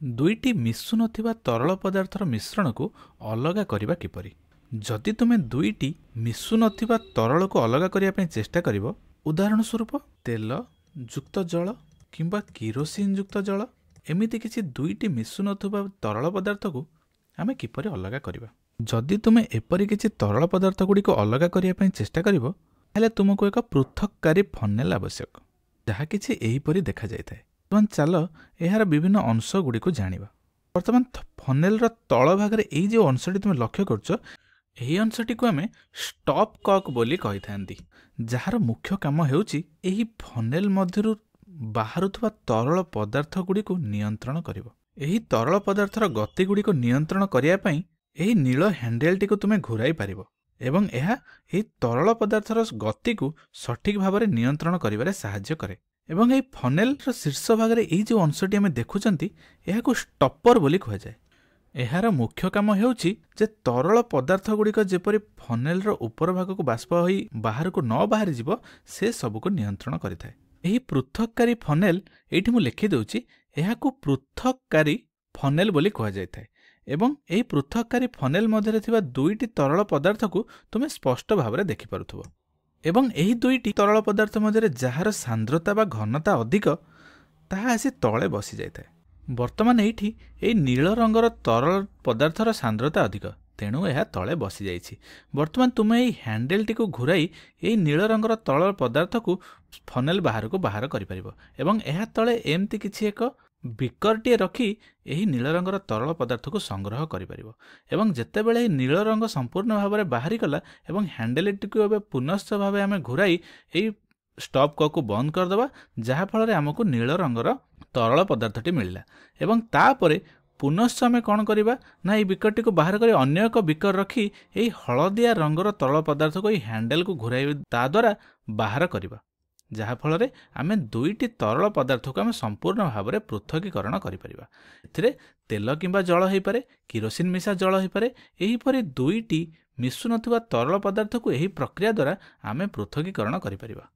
दुईटी मिशु नथिबा तरल पदार्थर मिश्रण को अलग करबा किपरि। जदि तुमे दुईटी मिशु नथिबा तरल को अलग करने चेष्टा करिवो, उदाहरण स्वरूप तेल युक्त जल किंबा किरोसिन युक्त जल, एमिति किछि दुईटी मिशु नथिबा तरल पदार्थ को आमे किपरि अलग करबा। जदि तुमे एपरि किछि तरल पदार्थ गुडी को अलग करने चेष्टा करिवो, हेले तुमको एक पृथककारी फनेल आवश्यक, जहा किछि एहिपरि देखा जायथाय। बर्तमान चल यार विभिन्न अंश गुड़ी को जानिबा। बर्तमान फनेल तल भाग में जो अंशटी तुम लक्ष्य करछ, यही अंशटी को आम स्टॉप कॉक बोली कही थांती, जार मुख्य काम हेउची एही फनेल मध्यरु बाहरुथबा तरल पदार्थ गुड़ी को नियंत्रण करिवो। एही तरल पदार्थर गति गुड़ी को नियंत्रण करिया पई एही नील हैंडल टी को तुमे घुराई पारिबो एवं यह एही तरल पदार्थर गति को सठिक भाव में नियंत्रण करिबारे सहाय्य करे। एवं यही फनेल शीर्ष भाग में यही जो अंशटी आम देखुचंती, यह स्टपर बोली कह जाए। यार मुख्य काम हेउची जे तरल पदार्थ गुड़िक जेपरि फनेल ऊपर भाग को बाष्प होई बाहर को न बाहरी जीव, से सब को नियंत्रण करिथाय। एही पृथककारी फनेल एठी मु लिखि देउची, एहाकू पृथककारी फनेल बोली कह जायथाय। एवं एही पृथककारी फनेल मध्यरे थिबा दुईटी तरल पदार्थ को तुमे स्पष्ट भाव में देखि पारुथबो। एवं एही दुईटी तरल पदार्थ मध्यरे जार सांद्रता बा घनता अधिक, ताहा आसी तले बसी जायथाय। वर्तमान एठी एही नील रंगर तरल पदार्थर सांद्रता अधिक, तेणु यह तले बसी जाइछि। वर्तमान तुमे एही हैंडल टी को घुराई एही नील रंगर तरल पदार्थ को फनेल बाहर को बाहर करि परिबो एवं एहा तले एमती किछि एक बिकरटीए रखी यही नील रंगर तरल पदार्थ को संग्रह करिपारिबो। एवं जेतेबेले नील रंग संपूर्ण भाव में बाहरी गला एवं हैंडल टी को एबे पुनश्च भाव आम घुराई यही स्टॉप कॉक को बंद करदबा, जहा फल आमको नील रंगर तरल पदार्थटी मिलला। एवं तापरे पुनश्च आम कौन करवा ना ये बिकरटी को बाहर कर अन्य एक बिकर रखी यही हलदिया रंगर तरल पदार्थ को हैंडल को घुराई ता द्वारा बाहर करवा, जहा फल आम दुईटी तरल पदार्थ को आम संपूर्ण भाव में पृथकीकरण करिपरिबा। एथिरे तेल किंबा जल हो पारे, किरोसिन मिशा जल हो पारे, एहीपरि दुईटी मिशु नथिबा तरल पदार्थ को यही प्रक्रिया द्वारा आम पृथकीकरण करिपरिबा।